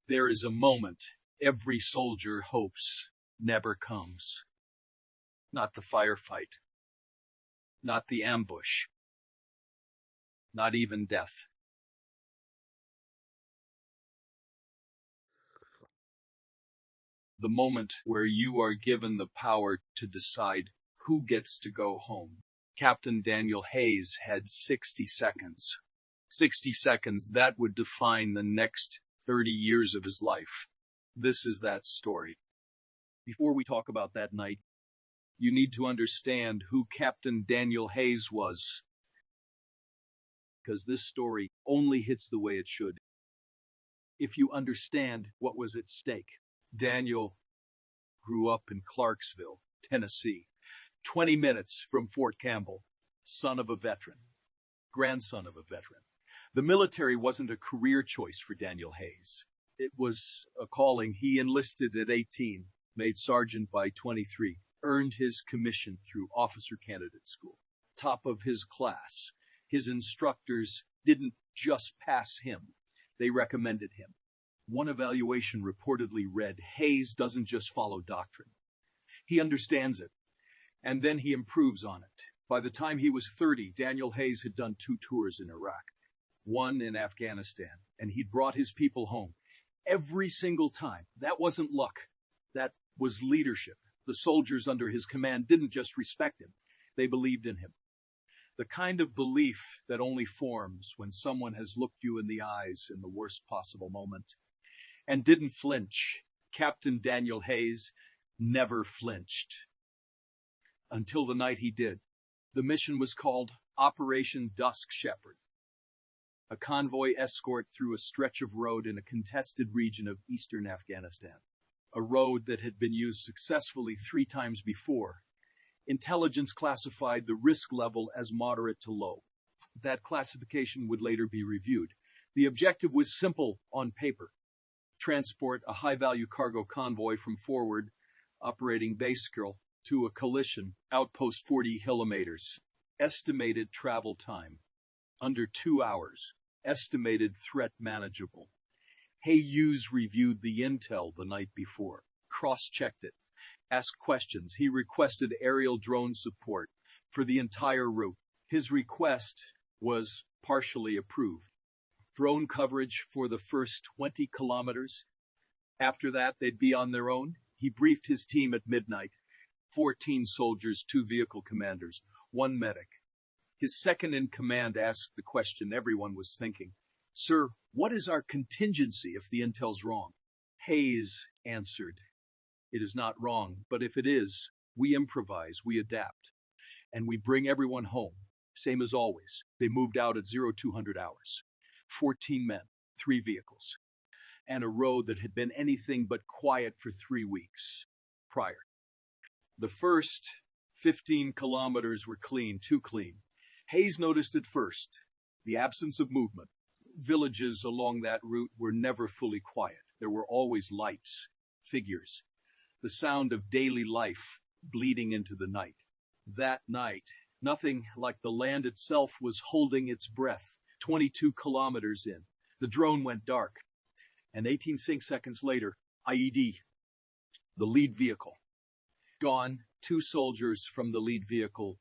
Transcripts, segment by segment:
There is a moment every soldier hopes never comes. Not the firefight, not the ambush, not even death. The moment where you are given the power to decide who gets to go home. Captain Daniel Hayes had 60 seconds. 60 seconds, that would define the next 30 years of his life. This is that story. Before we talk about that night, you need to understand who Captain Daniel Hayes was, because this story only hits the way it should if you understand what was at stake. Daniel grew up in Clarksville, Tennessee, 20 minutes from Fort Campbell, son of a veteran, grandson of a veteran. The military wasn't a career choice for Daniel Hayes. It was a calling. He enlisted at 18, made sergeant by 23, earned his commission through officer candidate school. Top of his class. His instructors didn't just pass him, they recommended him. One evaluation reportedly read, Hayes doesn't just follow doctrine. He understands it, and then he improves on it. By the time he was 30, Daniel Hayes had done 2 tours in Iraq, 1 in Afghanistan, and he'd brought his people home. Every single time. That wasn't luck. That was leadership. The soldiers under his command didn't just respect him. They believed in him. The kind of belief that only forms when someone has looked you in the eyes in the worst possible moment and didn't flinch. Captain Daniel Hayes never flinched. Until the night he did. The mission was called Operation Dusk Shepherd, a convoy escort through a stretch of road in a contested region of eastern Afghanistan, a road that had been used successfully 3 times before. Intelligence classified the risk level as moderate to low. That classification would later be reviewed. The objective was simple on paper. Transport a high-value cargo convoy from forward operating base girl to a coalition outpost 40 kilometers. Estimated travel time, under 2 hours. Estimated threat manageable. Hayes reviewed the intel the night before, cross-checked it, asked questions. He requested aerial drone support for the entire route. His request was partially approved. Drone coverage for the first 20 kilometers. After that, they'd be on their own. He briefed his team at midnight. 14 soldiers, 2 vehicle commanders, 1 medic. His second-in-command asked the question everyone was thinking. Sir, what is our contingency if the intel's wrong? Hayes answered, it is not wrong, but if it is, we improvise, we adapt, and we bring everyone home, same as always. They moved out at 0200 hours. 14 men, 3 vehicles, and a road that had been anything but quiet for 3 weeks prior. The first 15 kilometers were clean, too clean. Hayes noticed it first, the absence of movement. Villages along that route were never fully quiet. There were always lights, figures, the sound of daily life bleeding into the night. That night, nothing like the land itself was holding its breath. 22 kilometers in, the drone went dark, and 18 seconds later, IED, the lead vehicle. Gone. 2 soldiers from the lead vehicle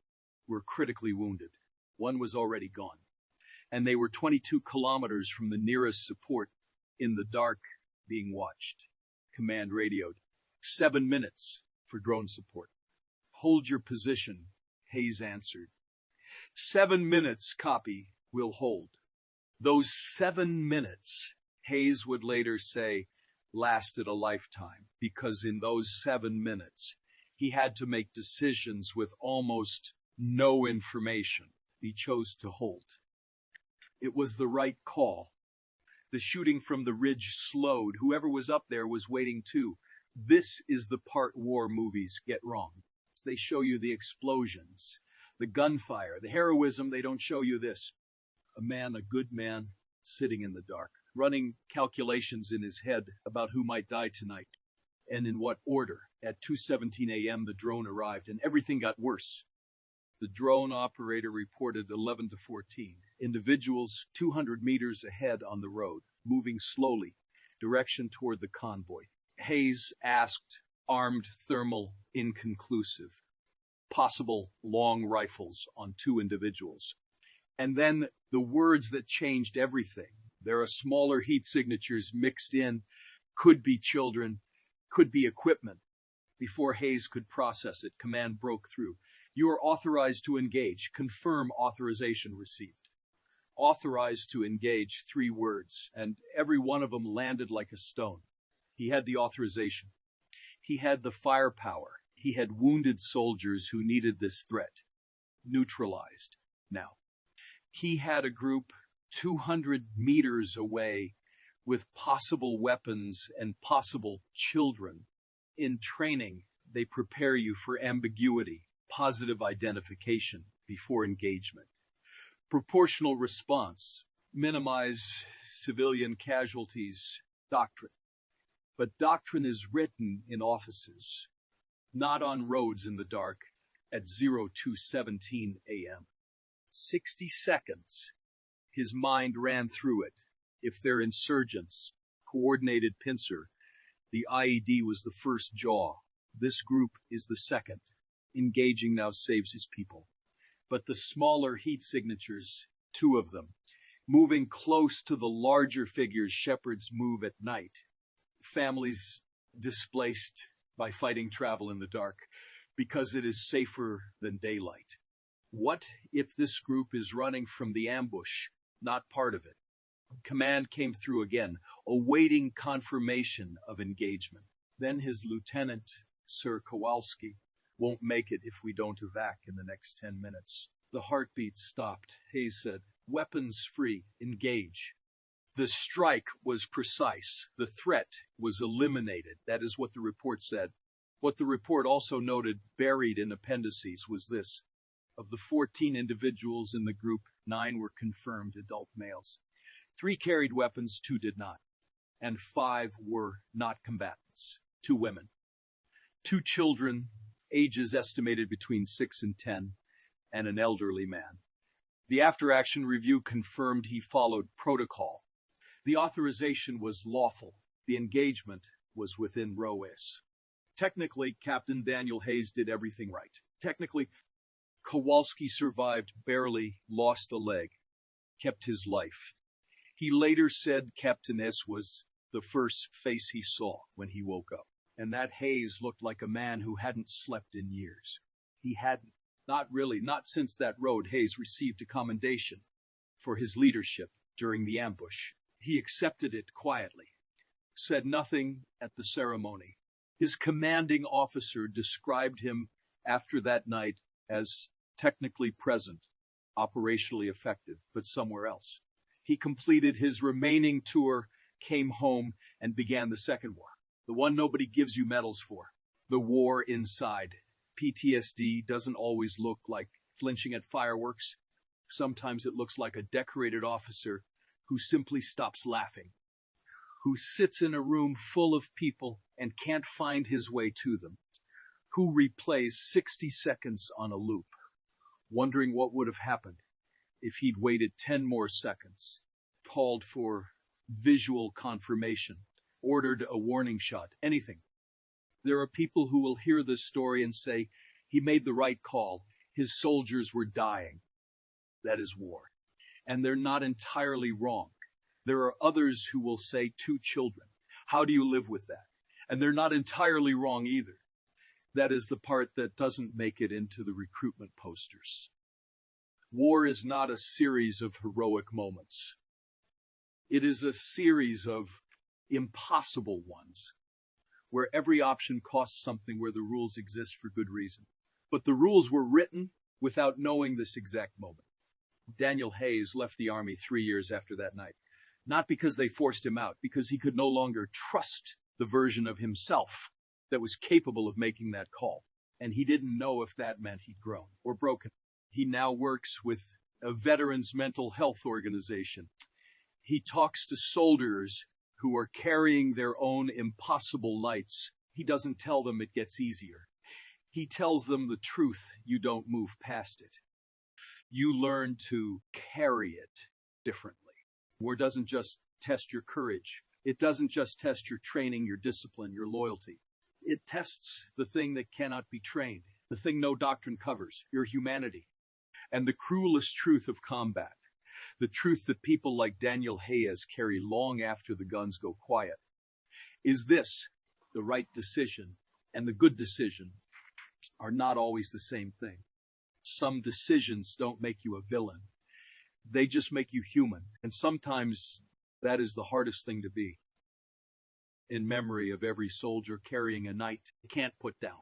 were critically wounded. 1 was already gone. And they were 22 kilometers from the nearest support, in the dark, being watched. Command radioed. 7 minutes for drone support. Hold your position, Hayes answered. 7 minutes, copy, will hold. Those 7 minutes, Hayes would later say, lasted a lifetime, because in those 7 minutes, he had to make decisions with almost no information. He chose to hold. It was the right call. The shooting from the ridge slowed. Whoever was up there was waiting too. This is the part war movies get wrong. They show you the explosions, the gunfire, the heroism. They don't show you this. A man, a good man, sitting in the dark, running calculations in his head about who might die tonight and in what order. At 2:17 a.m., the drone arrived, and everything got worse. The drone operator reported 11 to 14. Individuals 200 meters ahead on the road, moving slowly, Direction toward the convoy. Hayes asked, armed thermal inconclusive. Possible long rifles on 2 individuals. And then the words that changed everything. There are smaller heat signatures mixed in, could be children, could be equipment. Before Hayes could process it, command broke through. You are authorized to engage. Confirm authorization received. Authorized to engage, 3 words, and every one of them landed like a stone. He had the authorization. He had the firepower. He had wounded soldiers who needed this threat neutralized now. He had a group 200 meters away with possible weapons and possible children. In training, they prepare you for ambiguity, positive identification before engagement. Proportional response, minimize civilian casualties, doctrine. But doctrine is written in offices, not on roads in the dark at 02:17 a.m. 60 seconds. His mind ran through it. If they're insurgents, coordinated pincer, the IED was the first jaw. This group is the second. Engaging now saves his people. But the smaller heat signatures, 2 of them, moving close to the larger figures, shepherds move at night. Families displaced by fighting travel in the dark because it is safer than daylight. What if this group is running from the ambush, not part of it? Command came through again, awaiting confirmation of engagement. Then his lieutenant, Sir Kowalski, won't make it if we don't evac in the next 10 minutes. The heartbeat stopped. Hayes said, weapons free, engage. The strike was precise. The threat was eliminated. That is what the report said. What the report also noted, buried in appendices, was this. Of the 14 individuals in the group, 9 were confirmed adult males. 3 carried weapons, 2 did not. And 5 were not combatants, 2 women. 2 children, ages estimated between 6 and 10, and an elderly man. The after-action review confirmed he followed protocol. The authorization was lawful. The engagement was within ROAS. Technically, Captain Daniel Hayes did everything right. Technically, Kowalski survived barely, lost a leg, kept his life. He later said Captain S was the first face he saw when he woke up, and that Hayes looked like a man who hadn't slept in years. He hadn't. Not really, not since that road Hayes received a commendation for his leadership during the ambush. He accepted it quietly, said nothing at the ceremony. His commanding officer described him after that night as technically present, operationally effective, but somewhere else. He completed his remaining tour, came home, and began the second war. The one nobody gives you medals for. The war inside. PTSD doesn't always look like flinching at fireworks. Sometimes it looks like a decorated officer who simply stops laughing, who sits in a room full of people and can't find his way to them, who replays 60 seconds on a loop, wondering what would have happened if he'd waited 10 more seconds, called for visual confirmation, ordered a warning shot, anything. There are people who will hear this story and say, he made the right call. His soldiers were dying. That is war. And they're not entirely wrong. There are others who will say 2 children. How do you live with that? And they're not entirely wrong either. That is the part that doesn't make it into the recruitment posters. War is not a series of heroic moments. It is a series of impossible ones, where every option costs something, where the rules exist for good reason. But the rules were written without knowing this exact moment. Daniel Hayes left the Army 3 years after that night, not because they forced him out, because he could no longer trust the version of himself that was capable of making that call. And he didn't know if that meant he'd grown or broken. He now works with a veterans mental health organization. He talks to soldiers who are carrying their own impossible nights. He doesn't tell them it gets easier. He tells them the truth. You don't move past it. You learn to carry it differently. War doesn't just test your courage. It doesn't just test your training, your discipline, your loyalty. It tests the thing that cannot be trained, the thing no doctrine covers, your humanity. And the cruelest truth of combat, the truth that people like Daniel Hayes carry long after the guns go quiet, is this: the right decision and the good decision are not always the same thing. Some decisions don't make you a villain. They just make you human. And sometimes that is the hardest thing to be. In memory of every soldier carrying a knight they can't put down.